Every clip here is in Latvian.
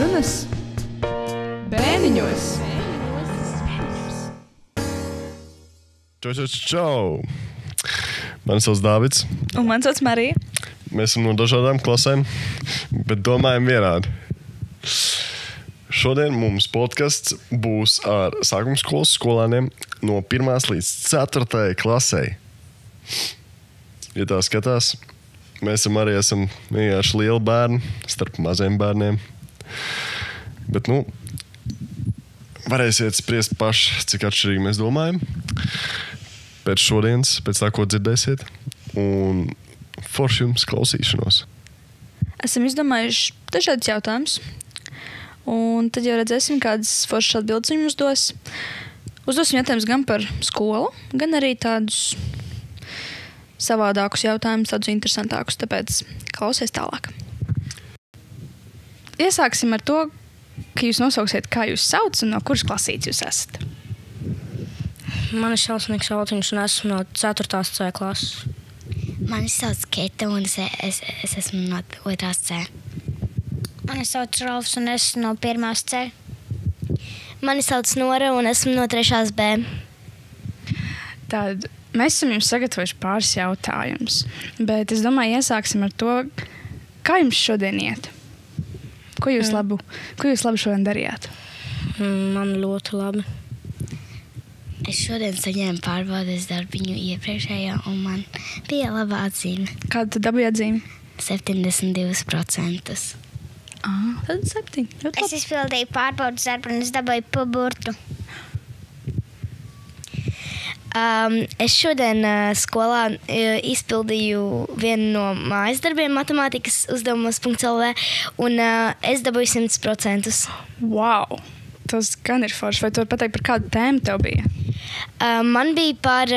Sarunas Bēniņos. Čau! Mani sauc Dāvids. Un man sauc Marija. Mēs esam no dažādām klasēm, bet domājam vienādi. Šodien mums podcasts būs ar sākumskolas skolēniem no 1. līdz 4. klasei. Ja tā skatās, mēs arī esam vienkārši lieli bērni starp maziem bērniem. Bet, varēsiet spriest paši, cik atšķirīgi mēs domājam. Pēc šodienas, pēc tā, ko dzirdēsiet. Un forši jums klausīšanos. Esam izdomājuši dažādas jautājumus. Un tad jau redzēsim, kādas foršas atbildes viņi mums dos. Uzdosim jautājumus gan par skolu, gan arī tādus savādākus jautājumus, tādus interesantākus. Tāpēc klausies tālāk. Iesāksim ar to, ka jūs nosauksiet, kā jūs sauc un no kuras klasītes jūs esat. Mani sauc Niks Valtiņš un esmu no 4. C klases. Mani sauc Keita un es esmu no 2. C. Mani sauc Rolfs un esmu no 1. C. Mani sauc Nora un esmu no 3. B. Tad mēs esam jums sagatavojuši pāris jautājumus, bet es domāju, iesāksim ar to, kā jums šodien iet? Ko jūs labi šodien darījāt? Man ļoti labi. Es šodien saņēmu pārbaudes darbiņu iepriekšējā un man bija laba atzīme. Kādu tu dabūji atzīmi? 72%. Tad 7. Es izpildīju pārbaudas darbu un es dabūju pa burtu. Es šodien skolā izpildīju vienu no mājas darbiem matemātikas uzdevumos.lv un es dabūju 100%. Wow! Tas gan ir forši. Vai tu vari pateikt, par kādu tēmu tev bija? Man bija par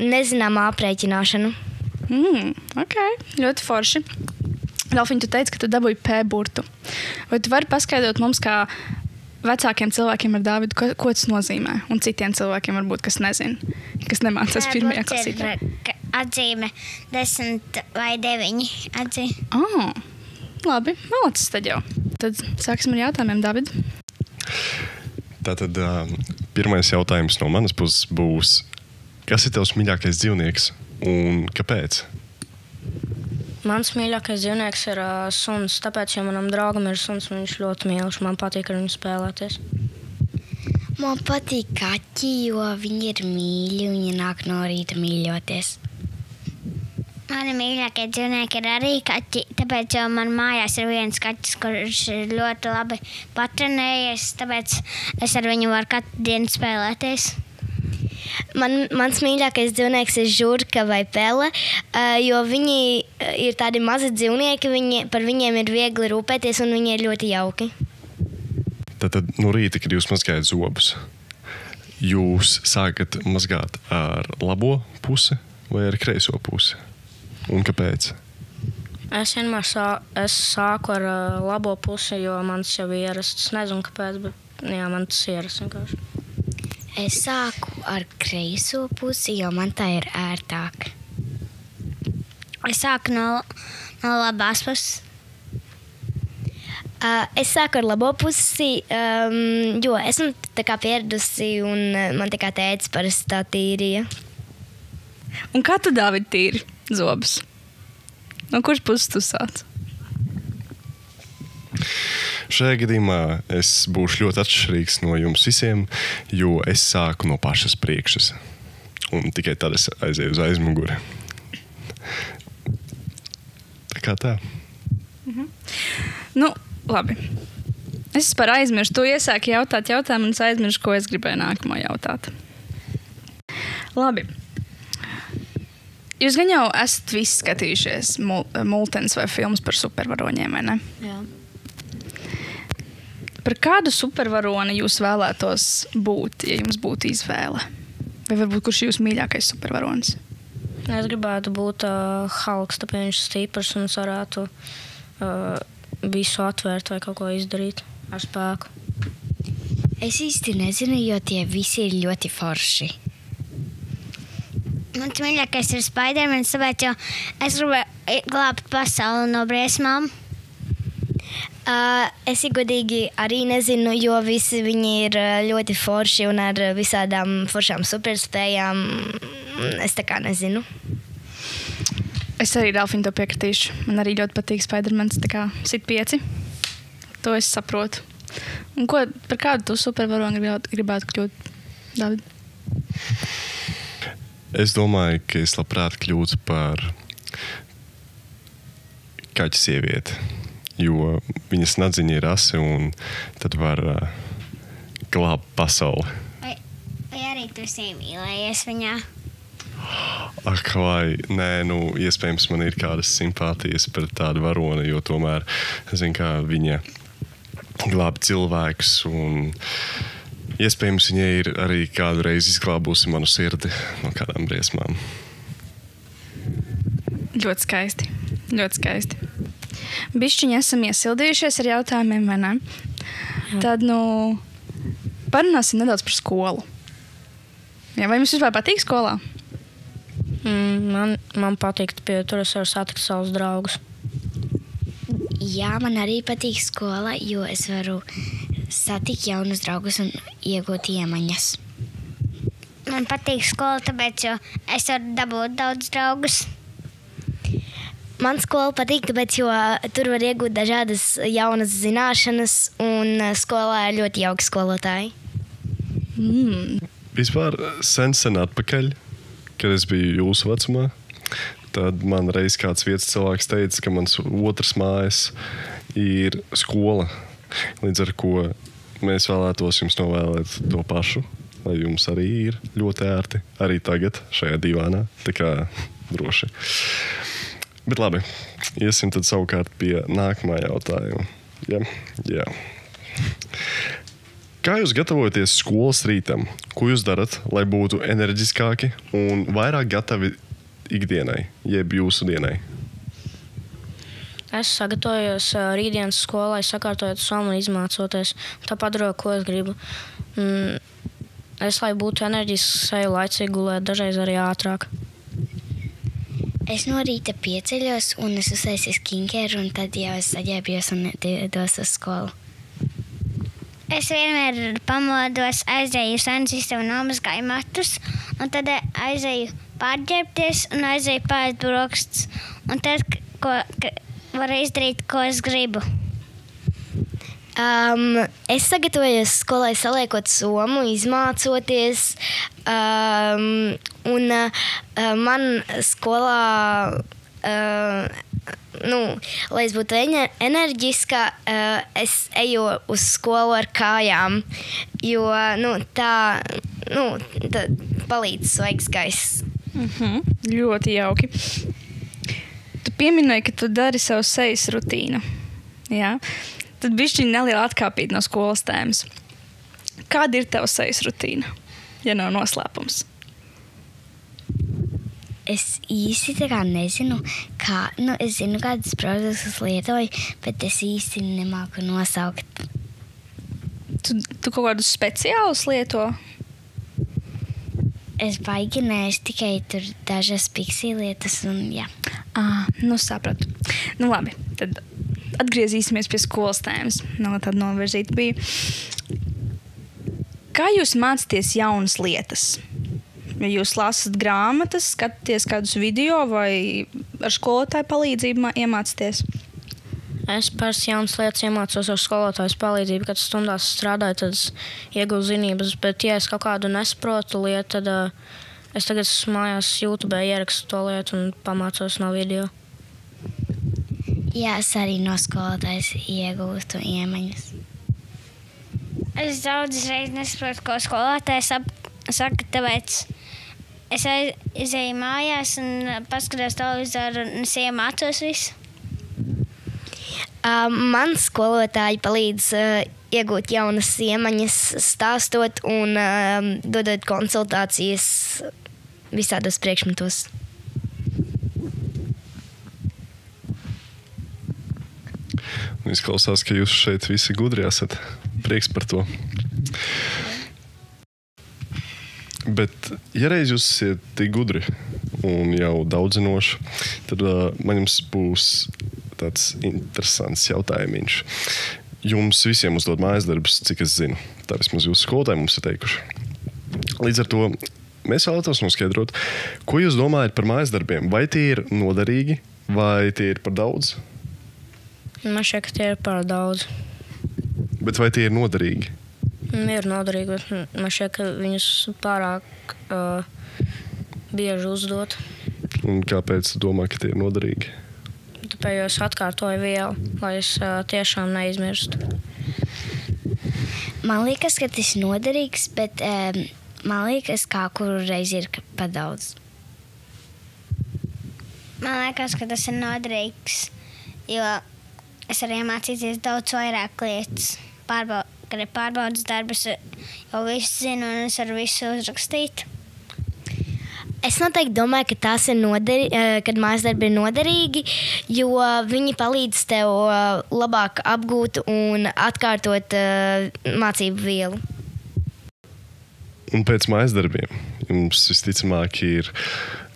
nezināmu aprēķināšanu. Ok, ļoti forši. Rolfiņ, tu teici, ka tu dabūji P burtu. Vai tu vari paskaidrot mums, kā vecākiem cilvēkiem ar Dāvidu, ko tas nozīmē? Un citiem cilvēkiem varbūt, kas nezina, kas nemācās 1. klasītē. Atzīme 10 vai 9 atzīme. Labi, malacis tad jau. Tad sāksim ar jautājumiem, Dāvid. Tātad pirmais jautājums no manas puses būs, kas ir tavs mīļākais dzīvnieks un kāpēc? Mans mīļākais dzīvnieks ir suns, tāpēc, ja manam draugam ir suns, viņš ļoti mīl, man patīk ar viņu spēlēties. Man patīk kaķi, jo viņi ir mīļi un viņi nāk no rīta mīļoties. Mani mīļākie dzīvnieki ir arī kaķi, tāpēc, jo man mājās ir viens kaķis, kurš ir ļoti labi patrenējies, tāpēc es ar viņu varu katru dienu spēlēties. Mans mīļākais dzīvnieks ir žurka vai pele, jo viņi ir tādi mazi dzīvnieki, par viņiem ir viegli rūpēties un viņi ir ļoti jauki. Tātad no rīta, kad jūs mazgājat zobus, jūs sākat mazgāt ar labo pusi vai ar kreiso pusi? Un kāpēc? Es vienmēr sāku ar labo pusi, jo man tas jau ir ierasts. Es nezinu, kāpēc, bet man tas ir ierasts vienkārši. Es sāku ar kreiso pusi, jo man tā ir ērtāk. Es sāku no labās puses. Es sāku ar labo pusi, jo esmu tā kā pieradusi un man tā kā tētis parasti tā tīrīja. Un kā tu, Dāvid, tīri zobus? No kuras puses tu sāc? Šajā gadījumā es būšu ļoti atšķirīgs no jums visiem, jo es sāku no pašas priekšas. Un tikai tad es aizēju uz aizmuguri. Tā kā tā. Labi. Es par aizmirstu. Tu iesāki jautāt jautājumu un es aizmirstu, ko es gribēju nākamo jautāt. Labi. Jūs gan jau esat visi skatījušies multenes vai filmas par supervaroņiem, vai ne? Jā. Par kādu supervaroni jūs vēlētos būt, ja jums būtu izvēle? Vai varbūt kurš ir jūsu mīļākais supervaronis? Es gribētu būt Hulks, tāpēc viņš ir stiprs un varētu visu atvērt vai kaut ko izdarīt ar spēku. Es īsti nezinu, jo tie visi ir ļoti forši. Mans mīļākais ir Spidermans, tāpēc, jo es gribēju glābt pasauli no briesmām. Es godīgi arī nezinu, jo visi viņi ir ļoti forši un ar visādām foršām superspējām. Es tā kā nezinu. Es arī Delfīnu to piekritīšu. Man arī ļoti patīk Spidermans, tā kā sit 5. To es saprotu. Un par kādu tu supervaroni gribētu kļūt, David? Es domāju, ka es labprāt kļūtu par kaķu sievieti, jo viņas nadziņa ir asi un tad var glābt pasauli. Vai arī tu iemīlējies viņā? Ak, vai, nē, iespējams man ir kādas simpātijas par tādu varoni, jo tomēr, zinu, kā viņa glāb cilvēkus un iespējams viņa ir arī kādu reizi izglābusi manu sirdi no kādām briesmām. Ļoti skaisti. Ļoti skaisti. Bišķiņi esam iesildījušies ar jautājumiem, vai ne? Tad, parunāsim nedaudz par skolu. Jā, vai jums vispār patīk skolā? Man patīk, tur es varu satikt savus draugus. Jā, man arī patīk skola, jo es varu satikt jaunus draugus un iegūt iemaņas. Man patīk skola, tāpēc, jo es varu dabūt daudz draugus. Man skola patīk, tāpēc, jo tur var iegūt dažādas jaunas zināšanas un skolā ir ļoti jauki skolotāji. Vispār sen atpakaļ, kad es biju jūsu vecumā, tad man reiz kāds vietas cilvēks teica, ka mans otrs mājas ir skola. Līdz ar ko mēs vēlētos jums novēlēt to pašu, lai jums arī ir ļoti ērti, arī tagad šajā divānā, tā kā droši. Bet labi, iesim tad savukārt pie nākamā jautājuma. Jā. Kā jūs gatavojaties skolas rītam? Ko jūs darat, lai būtu enerģiskāki un vairāk gatavi ikdienai, jeb jūsu dienai? Es sagatavojos rītdienas skolai, sakārtojot somu un izmācoties. Tā padaroju, ko es gribu. Es, lai būtu enerģisks, eju laicīgi gulēt, dažreiz arī ātrāk. Es no rīta pieceļos un es uzsaisu skinkeru un tad jau es saģērbjos un dos uz skolu. Es vienmēr pamodos, aizēju sansistēmu, nomazgāju matus, un tad aizēju pārģērbties un aizēju pārēt brokastis. Un tad varu izdarīt, ko es gribu. Es sagatavojos skolai saliekot somu, izmācoties, un man skolā, lai es būtu enerģiska, es eju uz skolu ar kājām, jo tā palīdz svaigs gaiss. Ļoti jauki. Tu pieminēji, ka tu dari savu sejas rutīnu. Jā? Tad bišķiņ neliela atkāpīt no skolas tēmas. Kāda ir tava sejas rutīna, ja nav noslēpums? Es īsti tā kā nezinu, es zinu, kādas produktus lietoju, bet es īsti nemāku nosaukt. Tu kaut kādus speciālus lieto? Es baigi nē, es tikai tur dažas piksī lietas un jā. Sapratu. Labi, tad atgriezīsimies pie skolas tēmas. Tāda novirzīta bija. Kā jūs mācāties jaunas lietas? Ja jūs lasat grāmatas, skatāties kādus video vai ar skolotāju palīdzību iemācāties? Es parasti jaunas lietas iemācos ar skolotājas palīdzību, kad stundās strādāju, tad es iegūstu zinības. Bet, ja es kaut kādu nesaprotu lietu, tad es tagad mājās YouTube ierakstu to lietu un pamācos no video. Jā, es arī no skolotājas iegūstu iemaņas. Es daudzas reizes nesaprotu, ko skolotājs saka, tāpēc es aizēju mājās un paskatos televizoru un es iemācos visu. Man skolotāji palīdz iegūt jaunas iemaņas, stāstot un dodot konsultācijas visādos priekšmetos. Izklausās, ka jūs šeit visi gudri esat. Prieks par to. Bet, ja reiz jūs esat tik gudri un jau daudzinoši, tad man jums būs tāds interesants jautājums. Jums visiem uzdod mājas darbus, cik es zinu. Tā vismaz jūsu skolotāji mums ir teikuši. Līdz ar to mēs vēlētos noskaidrot, ko jūs domājat par mājas darbiem. Vai tie ir noderīgi, vai tie ir par daudz? Man šķiet, ka tie ir par daudz. Bet vai tie ir noderīgi? Ir noderīgi, bet man šķiet, ka viņus pārāk bieži uzdot. Un kāpēc tu domā, ka tie ir noderīgi? Tāpēc es atkārtoju vielu, lai es tiešām neizmirstu. Man liekas, ka tas ir noderīgs, bet man liekas, kā kuru reizi ir par daudz. Man liekas, ka tas ir noderīgs, jo es arī mācīties daudz vairāk lietas. Kad ir pārbaudas darbus, jau visu zinu un es varu visu uzrakstīt. Es noteikti domāju, ka tās ir kad mājas darbi ir noderīgi, jo viņi palīdz tev labāk apgūt un atkārtot mācību vielu. Un pēc mājas darbiem jums visticamāk ir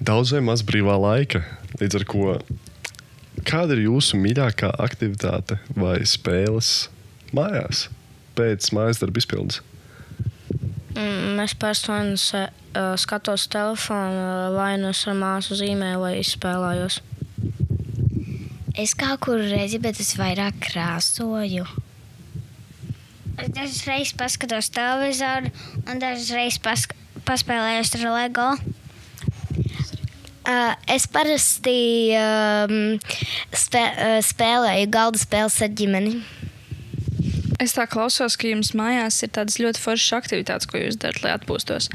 daudz vai maz brīvā laika, līdz ar ko kāda ir jūsu mīļākā aktivitāte vai spēles mājās pēc mājas darba izpildes? Es personīgi skatos telefonu, vai nu es ar māsu zīmēju, vai spēlējos. Es kā kuru reizi, bet es vairāk krāsoju. Es dažas reizes paskatos televizoru un dažas reizes paspēlējos ar Lego. Es parasti spēlēju galda spēles ar ģimeni. Es tā klausos, ka jums mājās ir tādas ļoti foršas aktivitātes, ko jūs darat, lai atpūstos.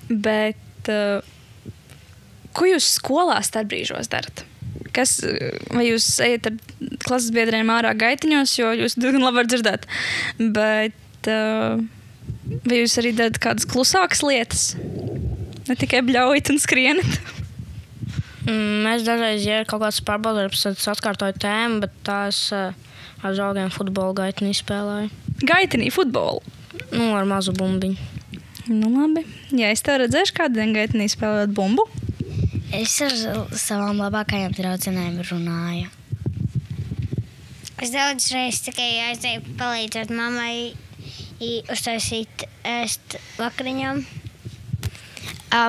Bet ko jūs skolā starpbrīžos darat? Vai jūs ejat ar klases biedriem ārā gaitiņos, jo jūs diezgan labi varat dzirdēt? Bet vai jūs arī darat kādas klusākas lietas? Ne tikai bļaujat un skrienat? Mēs dažreiz, ja ir kaut kāds pārbaudarbs, tad es atkārtoju tēmu, bet tās ar draugiem futbolu gaitini spēlēju. Gaitini futbolu? Ar mazu bumbiņu. Nu labi. Ja es tev redzēšu kādu dienu gaitini spēlēt bumbu? Es ar savām labākajām draudzenēm runāju. Es daudz reizes tikai aizēju palīdzēt mammai uztaisīt ēst vakariņām.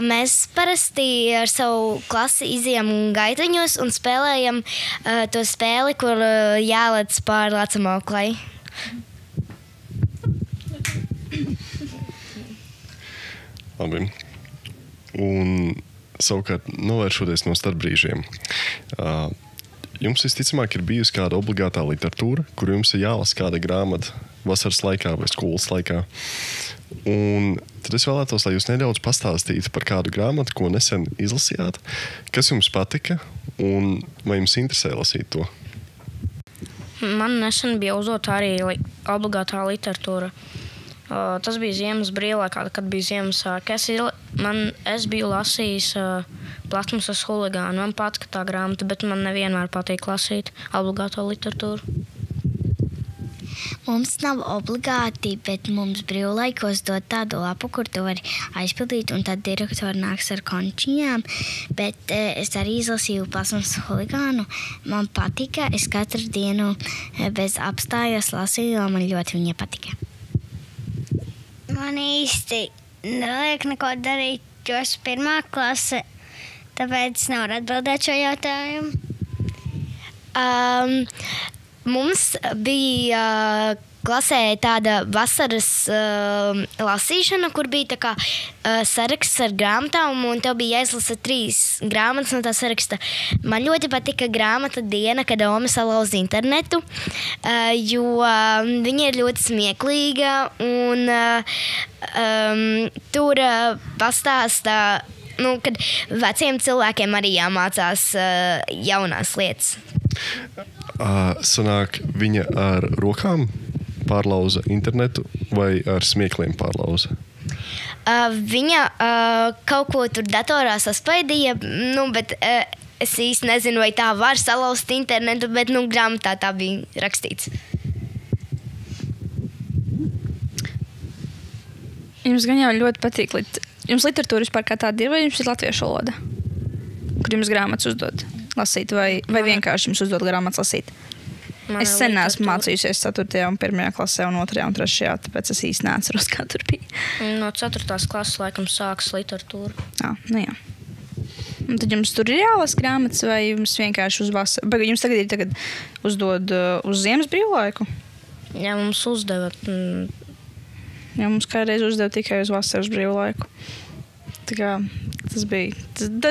Mēs parasti ar savu klasi izejam gaitiņos un spēlējam to spēli, kur jālec pāri lecamoklai. Labi. Un savukārt novēršoties no starpbrīžiem. Jums visticamāk ir bijusi kāda obligātā literatūra, kur jums ir jālasa kāda grāmata vasaras laikā vai skolas laikā. Un tad es vēlētos, lai jūs nedaudz pastāstītu par kādu grāmatu, ko nesen izlasījāt, kas jums patika un vai jums interesē lasīt to? Man nesen bija uzdota arī obligātā literatūra. Tas bija ziemas brīvlaikā, kad bija Ziemassvētki. Es biju lasījis Platmusas huligānu. Man patika tā grāmata, bet man nevienmēr patīk lasīt obligāto literatūru. Mums nav obligāti, bet mums brīvlaikos dod tādu lapu, kur tu vari aizpildīt, un tad direktori nāks ar končiņām. Bet es arī izlasīju Platmusas huligānu. Man patika, es katru dienu bez apstājas lasīju, jo man ļoti viņa patika. Man īsti neliek neko darīt, jo es pirmā klase, tāpēc nevaru atbildēt šo jautājumu. Mums bija klasē tāda vasaras lasīšana, kur bija tā kā saraksts ar grāmatām, un tev bija jāizlasa 3 grāmatas no tā saraksta. Man ļoti patika grāmata Diena, kad Ome salauza internetu, jo viņa ir ļoti smieklīga, un tur pastāstā, kad veciem cilvēkiem arī jāmācās jaunās lietas. Sanāk, viņa ar rokām pārlauza internetu vai ar smiekliem pārlauza? Viņa kaut ko tur datorā saspaidīja, bet es īsti nezinu, vai tā var salauzt internetu, bet grāmatā tā bija rakstīts. Jums gan jau ļoti patīk. Jums literatūra vispār kā tāda ir, vai jums ir latviešu valoda, kur jums grāmatas uzdod? lasīt, vai vienkārši jums uzdod grāmatas lasīt? Es sen esmu mācījusies 4. un 1. klasē un 2. un 3. tāpēc es īsti neatceros, kā tur bija. No 4. klases laikam sākas literatūra. Jā. Un tad jums tur ir jālasa grāmatas vai jums vienkārši uz vasaru? Bet jums tagad uzdod uz ziemas brīvlaiku? Jā, mums uzdeva. Jā, mums kādreiz uzdeva tikai uz vasaras brīvlaiku. Tā kā tas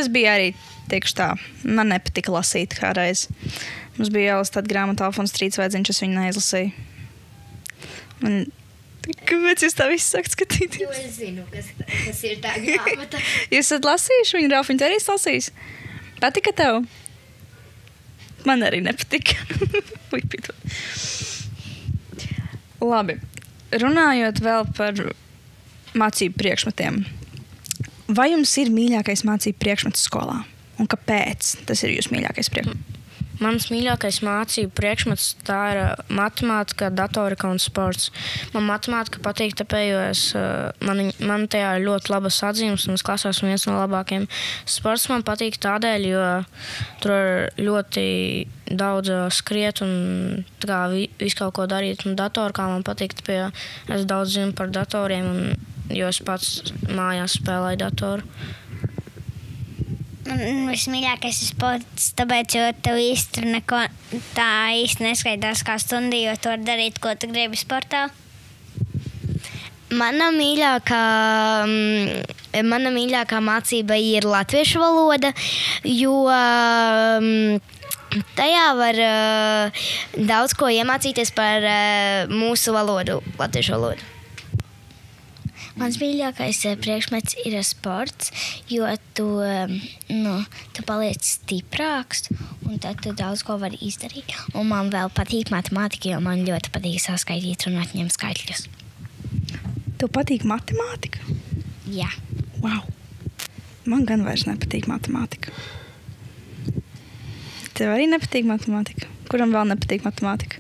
bija arī, teikšu tā, man nepatika lasīt kā reiz. Mums bija jālasa tāda grāmata Alfons Trīsvēdziņš, es viņu neizlasīju. Kāpēc jūs tā visu sākat skatīties? Jo es zinu, kas ir tā grāmata. Jūs esat lasījuši viņu, Ralf, viņu arī lasījis? Patika tev? Man arī nepatika. Labi. Runājot vēl par mācību priekšmetiem. Vai jums ir mīļākais mācību priekšmets skolā? Un kāpēc tas ir jūsu mīļākais priekšmets? Mans mīļākais mācību priekšmets tā ir matemātika, datorika un sports. Man matemātika patīk, tāpēc, jo man tajā ir ļoti labas atzīmes un es klasē esmu viens no labākajiem. Sports man patīk tādēļ, jo tur ir ļoti daudz skriet un tā kā visu kaut ko darīt. Un datorikā man patīk, tāpēc es daudz zinu par datoriem, jo es pats mājās spēlēju datoru. Vismīļākais ir sports, tāpēc, jo tev īsti neko tā īsti neskaitās kā stundi, jo tu vari darīt, ko tu gribi sportā. Mana mīļākā mācība ir latviešu valoda, jo tajā var daudz ko iemācīties par mūsu valodu, latviešu valodu. Mans mīļākais priekšmets ir sports, jo tu paliec stiprāks un tad tu daudz ko vari izdarīt. Un man vēl patīk matemātika, jo man ļoti patīk saskaitīt un atņemt skaitļus. Tev patīk matemātika? Jā. Wow. Man gan vairs nepatīk matemātika. Tev arī nepatīk matemātika? Kuram vēl nepatīk matemātika?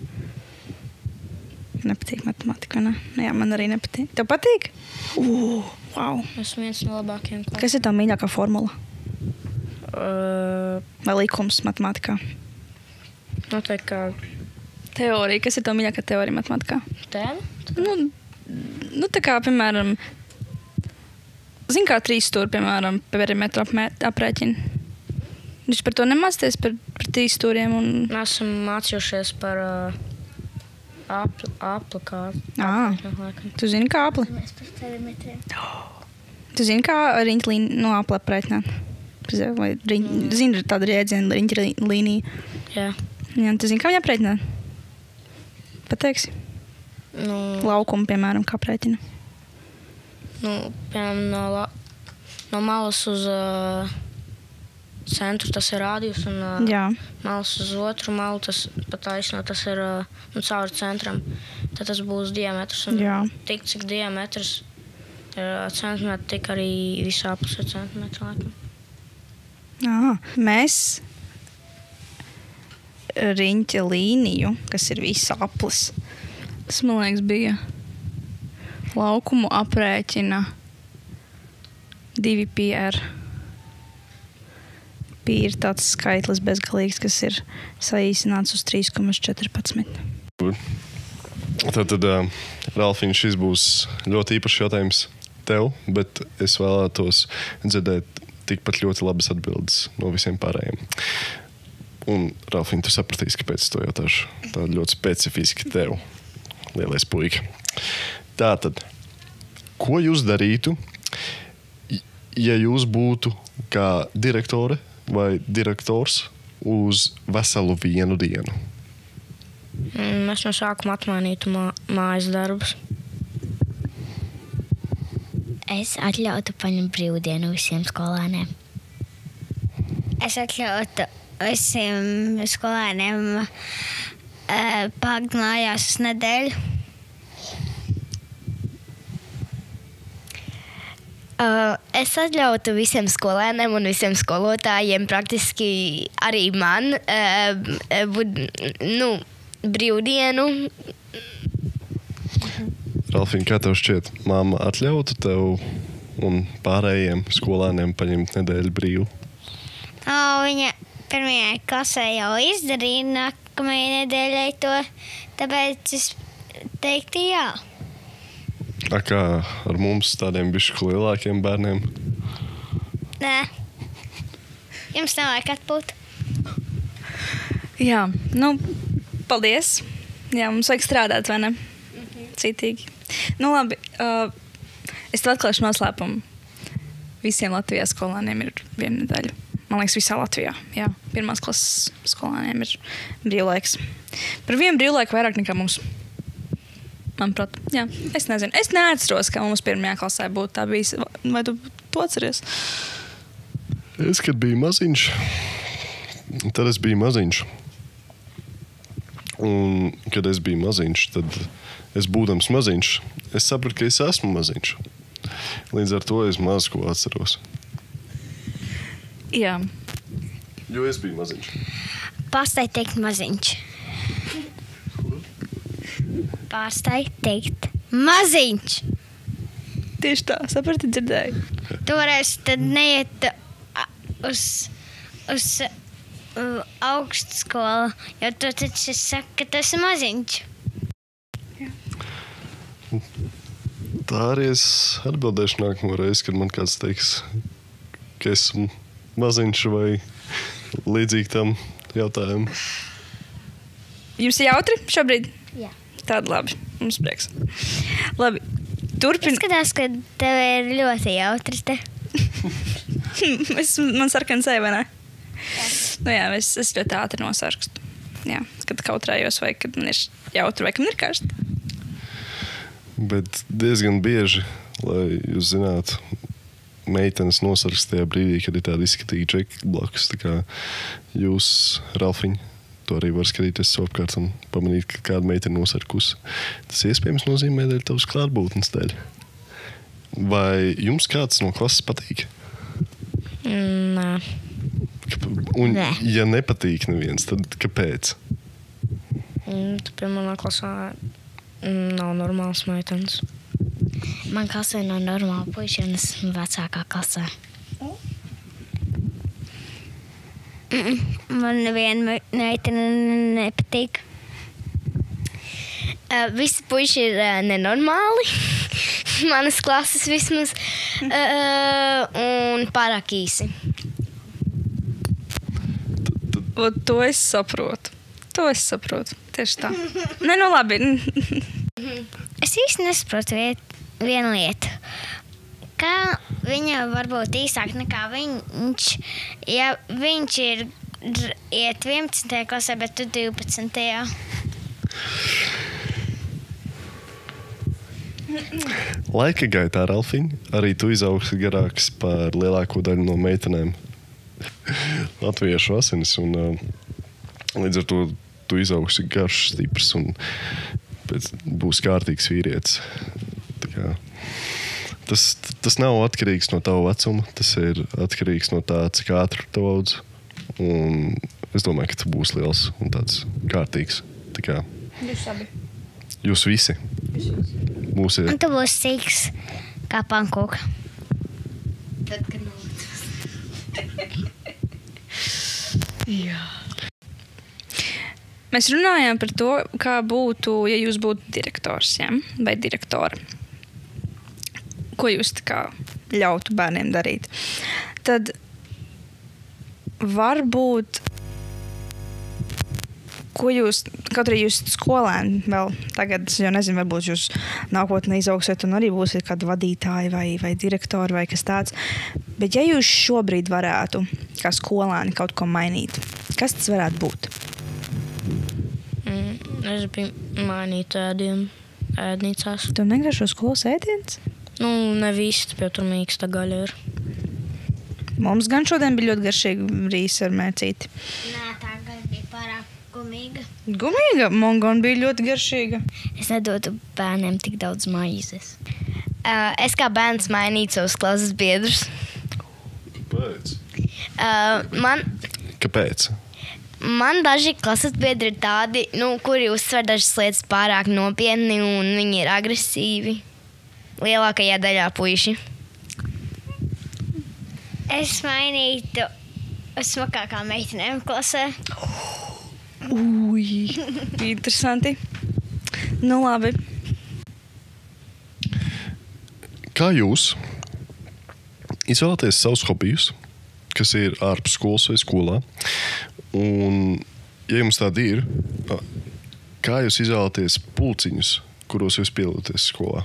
Nepatīk matemātika, vai ne? Jā, man arī nepatīk. Tev patīk? Wow. Esmu viens no labākajiem. Kas ir tā mīļākā formula? Vai likums matemātikā? Noteikti kā teorija. Kas ir tā mīļākā teorija matemātikā? tēma? Nu, tā kā, piemēram, zin kā 3 stūri, piemēram, perimetra aprēķina. Jūs par to nemācāties par 3 stūriem? Mēs esam mācījušies par apli kādu. Tu zini, kā apli? Mēs par perimetriem. Tu zini, kā riņķi no apli aprēķināt? Vai zini, ir tāda jēdziena riņķa līnija? Jā. Jā, tu zini, kā viņa aprēķināt? Pateiksi? Laukumu, piemēram, kā aprēķina? Piemēram, no malas uz centru tas ir rādījus un malas uz otru malu tas pataisno, tas ir cauri centram. Tad tas būs diametrs. Un tik, cik diametrs ir centimetri, tik arī visā aplis ir centimetri laikam. Mēs riņķa līniju, kas ir visa aplis, tas, man liekas, bija laukumu aprēķina 2πr. Pi ir tāds skaitlis bezgalīgs, kas ir saīsināts uz 3,14. Tad Ralfiņš, šis būs ļoti īpašs jautājums tev, bet es vēlētos dzirdēt tikpat ļoti labas atbildes no visiem pārējiem. Un, Ralfiņ, tu sapratīsi, kāpēc es to jautāšu. Tā ļoti specifiski tev, lielais puika. Tātad, ko jūs darītu, ja jūs būtu kā direktore vai direktors uz veselu vienu dienu? Mēs no sākuma atmainītu mājas darbus. Es atļautu paņemt brīvdienu visiem skolēniem. Es atļautu visiem skolēniem pākt mājās uz nedēļu. Es atļautu visiem skolēniem un visiem skolotājiem, praktiski arī man, brīvdienu. Ralfiņ, kā tev šķiet, māma atļautu tev un pārējiem skolēniem paņemt nedēļu brīvu? pirmajā klasē jau izdarīju nākamajai nedēļai to, tāpēc es teiktu jā. Kā ar mums tādiem bišķi lielākiem bērniem? Nē. Jums nevajag atpūt. Jā, nu, paldies. Jā, mums vajag strādāt, vai ne? Citīgi. Nu, labi. Es tev atklāšu noslēpumu. Visiem Latvijā skolāniem ir viena nedēļa. Man liekas, visā Latvijā. Jā, 1. klases skolāniem ir brīvlaiks. Par vienu brīvlaiku vairāk nekā mums. Manuprāt, jā. Es nezinu. Es neatceros, ka mums 1. klasē būtu tā bijis. Vai tu to atceries? Es, kad biju maziņš, tad es biju maziņš. Un, kad es biju maziņš, tad es būdams maziņš, es sapratu, ka es esmu maziņš. Līdz ar to es maz ko atceros. Jā. Jo es biju maziņš. Pārstāj teikt maziņš. Pārstāj teikt maziņš. Tieši tā, saprati, dzirdēju. Tu varēsi tad neiet uz augstu skolu, jo tu taču saki, ka tas ir maziņš. Tā arī es atbildēšu nākamo reizi, kad man kāds teiks, ka esmu maziņš vai līdzīgi tam jautājumu. Jums ir jautri šobrīd? Jā. Tāda labi. Mums prieks. Labi. Turpin. Skatās, ka tev ir ļoti jautri te. Man sarkan sevi, vai ne? Jā. Nu jā, es ļoti ātri nosarkstu. Jā, kad kautrējos, vai kad man ir jautri, vai kad man ir karsti. Bet diezgan bieži, lai jūs zinātu, meitenes nosarkst tajā brīdī, kad ir tādi izskatīgi čeki blakus. Tā kā jūs, Ralfiņ, to arī var skatīties savu apkārt un pamanīt, ka kāda meitene nosarkus. Tas iespējams nozīmē dēļ tavas klātbūtnes dēļ. Vai jums kāds no klases patīk? Nē. Un, Nē. ja nepatīk neviens, tad kāpēc? Pirmā klasā nav normāls meitenes. Man klasē nav normāla puiši, un esmu vecākā klasē. Man neviena meitene nepatīk. Visi puiši ir nenormāli. Manas klases vismaz. Un pārāk īsi. To es saprotu. Tieši tā. Nē, nu labi. Es īsti nesaprotu vienu lietu. Kā viņa var būt īsāk nekā viņš, ja viņš iet 11. klasē, bet tu 12. Laika gaitā, Ralfiņ, arī tu izaugsi garāks par lielāko daļu no meitenēm latviešu asinis, un līdz ar to tu izaugsi garš, stiprs un būs kārtīgs vīrietis. Tā kā, tas nav atkarīgs no tava vecuma, tas ir atkarīgs no tā, cik ātri tu audz. Un es domāju, ka tu būsi liels un tāds kārtīgs. Tā kā jūs visi būsiet. Un tu būsi sīks kā pankūka. Tad, kad Jā. Mēs runājām par to, kā būtu, ja jūs būtu direktors, ja? Vai direktora. Ko jūs tā kā ļautu bērniem darīt? Tad varbūt, ko jūs, kaut arī jūs skolēni vēl tagad, es jau nezinu, varbūt jūs nākotnē izauksiet un arī būsiet kādi vadītāji vai direktori vai kas tāds. Bet ja jūs šobrīd varētu, kā skolēni, kaut ko mainīt, kas tas varētu būt? Es biju mainīt ēdnīcās. Tev negrašo skolas ēdiens? Nu, ne visi, bet tur mīksta gaļa ir. Mums gan šodien bija ļoti garšīga rīsa ar mērcīti. Nē, tā gaļa bija pārāk gumīga. Gumīga? Man gan bija ļoti garšīga. es nedotu bērniem tik daudz maizes. Es kā bērns mainītu savus klases biedrus. Kāpēc? Kāpēc? Man daži klases biedri ir tādi, kuri uztver dažas lietas pārāk nopietni un viņi ir agresīvi. Lielākajā daļā puiši. Es mainītu smagākā meitenēm klasē. Ui, interesanti. Nu, labi. Kā jūs izvēlaties savus hobijus, kas ir ārpus skolas vai skolā? Un, ja jums tādi ir, kā jūs izvēlaties pulciņus, kuros jūs piedalāties skolā?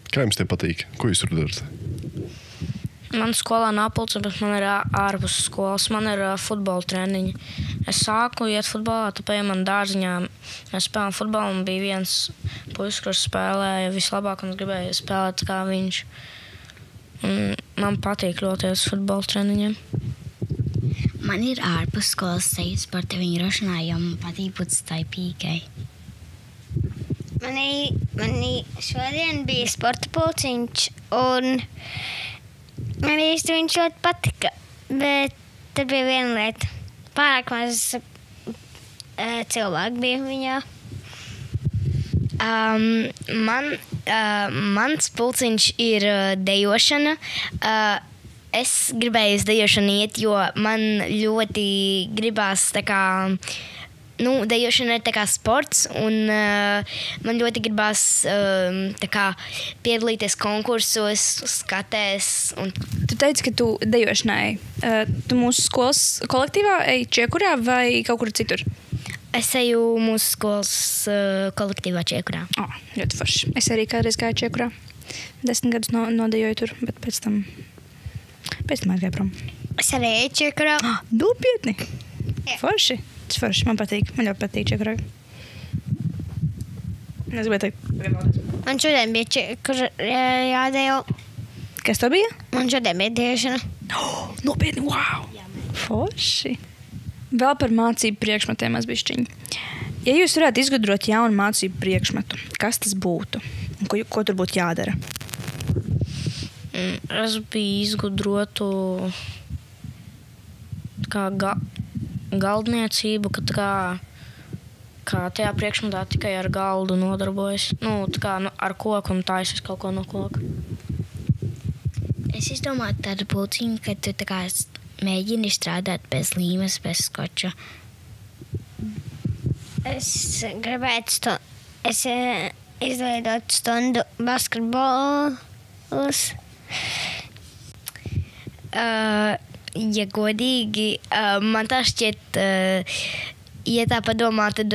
Kā jums tie patīk? Ko jūs tur darat? Man skolā nav pulciņa, bet man ir ārpus skolas. Man ir futbola treniņi. Es sāku iet futbolā, tāpēc man dārziņā mēs spēlējām futbolu un bija viens puisis, kurš spēlēja vislabāk un gribēja spēlēt kā viņš. Un man patīk ļoti iet uz futbola treniņiem. Man ir ārpus skolas sejas sporta vingrošanā, jo man patīk būt staipīgai. Manī šodien bija sporta pulciņš, un man īsti viņš ļoti patika, bet tad bija viena lieta. Pārāk maz cilvēku bija viņā. Mans pulciņš ir dejošana. Es gribēju uz dejošanu iet, jo man ļoti gribās tā kā... dejošana ir tā kā sports, un man ļoti gribās tā kā piedalīties konkursos, skatēs. Tu teici, ka tu dejošanai. Tu mūsu skolas kolektīvā eji Čiekurā vai kaut kur citur? Es eju mūsu skolas kolektīvā Čiekurā. Ļoti forši. Es arī kādreiz gāju Čiekurā. 10 gadus nodejoju tur, bet pēc tam aizgāju prom. Es arī eju Čiekurā. Nopietni? Jā. Forši. Tas forši. Man patīk. Man ļoti patīk Čiekurā. Es gribēju teikt. Man šodien bija Čiekurā jādejo. Kas to bija? Man šodien bija dejošana. Nopietni, wow! Forši! Vēl par mācību priekšmetiem mazbišķiņi. Ja jūs varētu izgudrot jaunu mācību priekšmetu, kas tas būtu? Un ko tur būtu jādara? Es biju izgudrotu kā galdniecību, kā tajā priekšmetā tikai ar galdu nodarbojas. Ar koku un taisas kaut ko no koka. Es izdomāju tādu pulciņu, ka tu tā kā mēģini strādāt bez līmes, bez skoča. Es gribētu izveidot stundu basketbolus. Ja godīgi, man tā šķiet, ja tā padomā, tad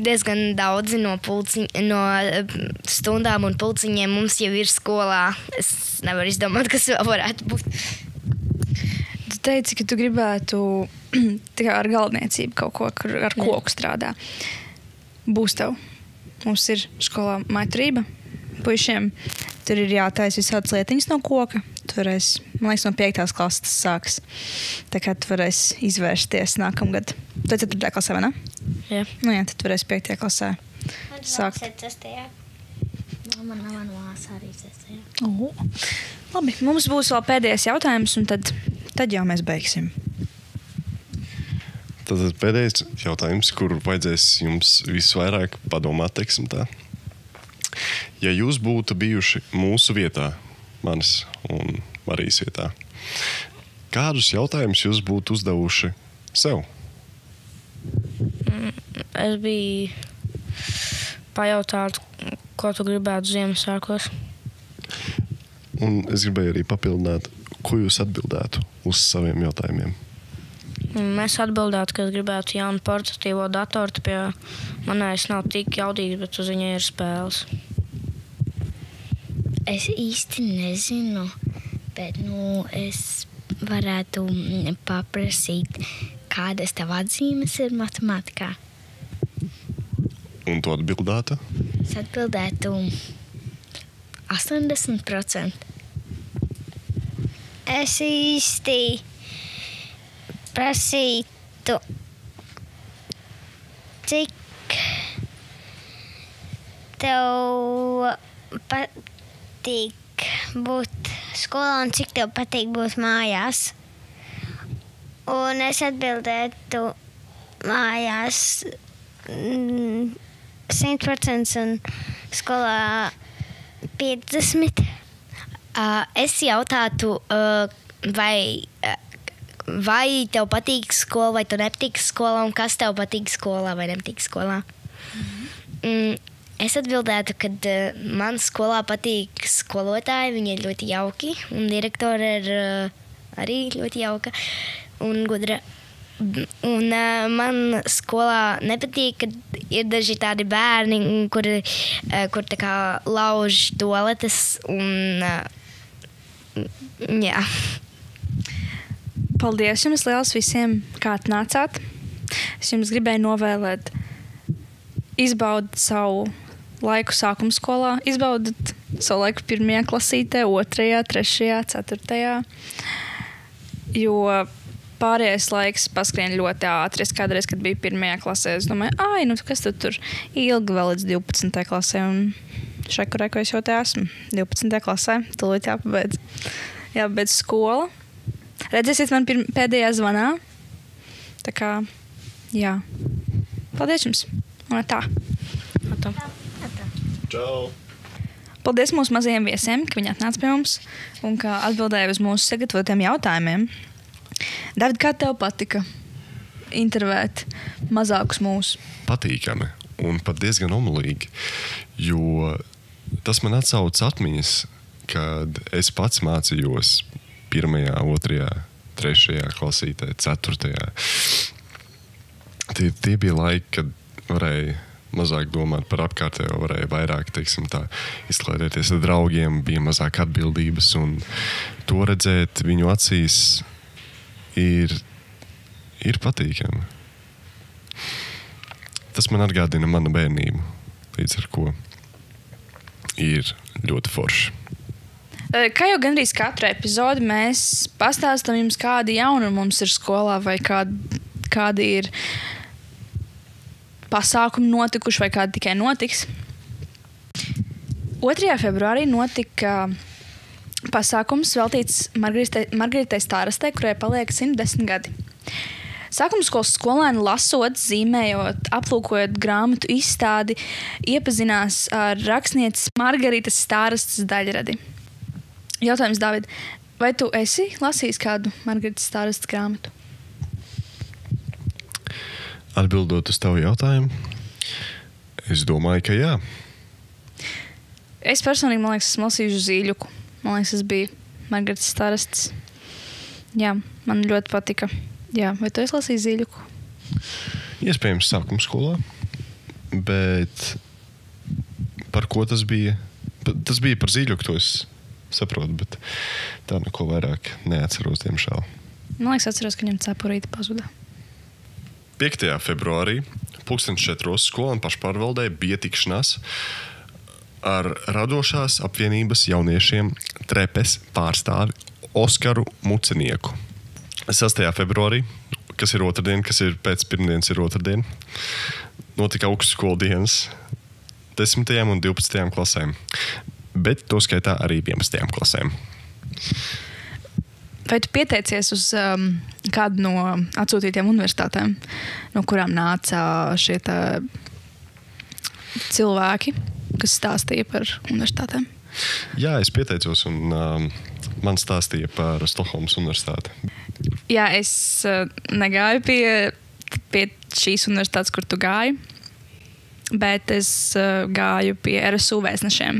diezgan daudzi no stundām un pulciņiem mums jau ir skolā. Es nevaru izdomāt, kas vēl varētu būt. Tu teici, ka tu gribētu ar galdniecību kaut ko, ar koku strādā. Būs tev. Mums ir skolā maitrība. Puišiem tur ir jātaisa visādas lietiņas no koka. Tu varēsi, man liekas, no 5. klases tas sāks. Tā kā tu varēsi izvērsties nākamgad. Tu esi 4. klasē, vai ne? Jā. Nu jā, tad tu varēsi 5. klasē sākt. Man nav māsā arī 6. Labi, mums būs vēl pēdējais jautājums, un tad jau mēs beigsim. Tad pēdējais jautājums, kur vajadzēs jums visvairāk padomāt, teiksim tā. Ja jūs būtu bijuši mūsu vietā, manis un Marijas vietā, kādus jautājumus jūs būtu uzdevuši sev? Es biju pajautāt, ko tu gribētu Ziemassvētkos. Un es gribēju arī papildināt, ko jūs atbildētu uz saviem jautājumiem. Mēs atbildētu, ka es gribētu jaunu portatīvo datoru, pie manējais nav tik jaudīgs, bet uz viņai ir spēles. Es īsti nezinu, bet es varētu paprasīt, kādas tev atzīmes ir matemātikā. Un tu atbildētu? Es atbildētu 80%. Es īsti prasītu, cik tev patīk būt skolā un cik tev patīk būt mājās. Un es atbildētu mājās 100% un skolā 50%. Es jautātu, vai vai tev patīk skola, vai tev nepatīk skola, un kas tev patīk skolā vai nepatīk skolā. Es atbildētu, ka man skolā patīk skolotāji, viņi ir ļoti jauki, un direktori ir arī ļoti jauka un gudra. Un man skolā nepatīk, ka ir daži tādi bērni, kur tā kā lauž toaletes, un jā. Paldies jums liels visiem, kā atnācāt. Es jums gribēju novēlēt izbaudiet savu laiku sākuma skolā, izbaudiet savu laiku 1. klasītē, 2., 3., 4. Jo pārējais laiks paskrien ļoti ātri. Es kādreiz, kad biju 1. klasē, es domāju, kas tur ilgi vēl līdz 12. klasē, un šekurē, ko es jau te esmu, 12. klasē, tūlīt jāpabeidz skola. Redzēsiet man pēdējā zvanā. Tā kā, jā. Paldies jums. Un tā. Čau! Paldies mūsu mazajiem viesiem, ka viņi atnāca pie mums un ka atbildēja uz mūsu sagatavotiem jautājumiem. David, kā tev patika intervēt mazākus mūsu? Patīkami un pat diezgan omulīgi, jo tas man atsauc atmiņas, kad es pats mācījos 1., 2., 3. klasītē, 4. Tie bija laiki, kad varēja mazāk domāt par apkārtējo, varēja vairāk, teiksim tā, izklaidēties ar draugiem, bija mazāk atbildības, un to redzēt viņu acīs ir patīkami. Tas man atgādina mana bērnību, līdz ar ko ir ļoti forši. Kā jau gandrīz katru epizodi mēs pastāstam jums, kādi jaunumi mums ir skolā vai kādi ir pasākumi notikuši vai kādi tikai notiks. 2. februārī notika pasākums veltīts Margaritai Stārastei, kurai paliek 110 gadi. Sākuma skolas skolēni lasot, zīmējot, aplūkojot grāmatu izstādi, iepazinās ar rakstnieces Margaritas Stārastes daļradi. Jautājums, David, vai tu esi lasījis kādu Margaritas Stārastes grāmatu? Atbildot uz tavu jautājumu, es domāju, ka jā. Es personīgi, man liekas, esmu lasījuši Zīļuku. Man liekas, tas bija Margaritas Stārastes. Jā, man ļoti patika. Jā, vai tu esi lasījis Zīļuku? Iespējams sākuma skolā, bet par ko tas bija? Tas bija par Zīļuku, to es saprotu, bet tā neko vairāk neatceros, diemžēl. Man liekas, atceros, ka viņam cepurīte pazuda. 5. februārī 2004. skolēnu pašpārvaldē bija tikšanās ar radošās apvienības jauniešiem Trepes pārstāvi Oskaru Mucenieku. 6. februārī, kas ir otrdien, kas ir pēc pirmdienas ir otrdien, notika augstskolu dienas 10. un 12. klasēm, bet to skaitā arī 11. klasēm. Vai tu pieteicies uz kādu no atsūtītiem universitātēm, no kurām nāca šie cilvēki, kas stāstīja par universitātēm? Jā, es pieteicos un man stāstīja par Stokholmas universitāti. Jā, es negāju pie šīs universitātes, kur tu gāji, bet es gāju pie RSU vēstnešiem,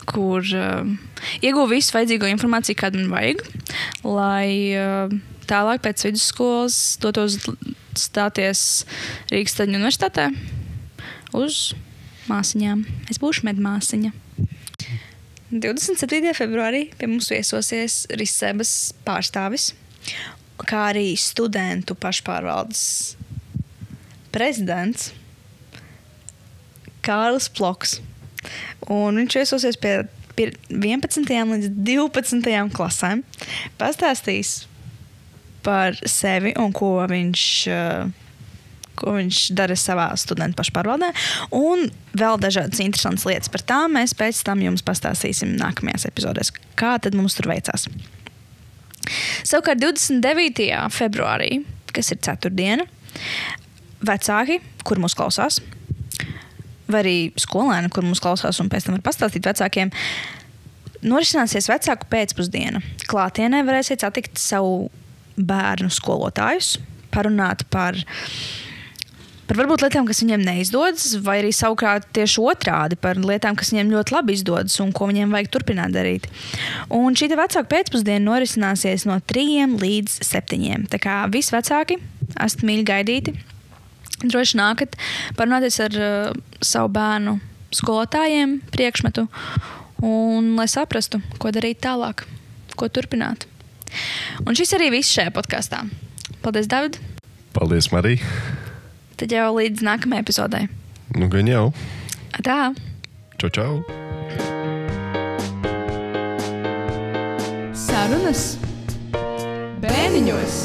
kur ieguvu visu vajadzīgo informāciju, kādu man vajag, lai tālāk pēc vidusskolas dotos stāties Rīgas Staļņu universitātē uz māsiņām. Es būšu medmāsiņa. 27. februārī pie mums viesosies Risebas pārstāvis, kā arī studentu pašpārvaldes prezidents Kārlis Ploks. Un viņš viesosies pie 11. līdz 12. klasēm. Pastāstīs par sevi un ko viņš dara savā studentu pašpārvaldē. Un vēl dažādas interesantas lietas par tām mēs pēc tam jums pastāstīsim nākamajās epizodēs. Kā tad mums tur veicās? Savukārt 29. februārī, kas ir ceturtdiena, vecāki, kur mūs klausās, vai arī skolēni, kur mūs klausās un pēc tam var pastāstīt vecākiem, norisināsies vecāku pēcpusdiena. Klātienē varēsiet satikt savu bērnu skolotājus, parunāt par varbūt lietām, kas viņiem neizdodas, vai arī savukārt tieši otrādi par lietām, kas viņiem ļoti labi izdodas un ko viņiem vajag turpināt darīt. Un šī vecāku pēcpusdiena norisināsies no 3 līdz 7. Tā kā visi vecāki esat mīļi gaidīti. Droši nākat parunāties ar savu bērnu skolotājiem priekšmetu un lai saprastu, ko darīt tālāk, ko turpināt. Un šis arī viss šajā podkastā. Paldies, David! Paldies, Marija! Tad jau līdz nākamajai epizodei. Nu, gan jau. Tā. Čau, čau. Sarunas bērniņos.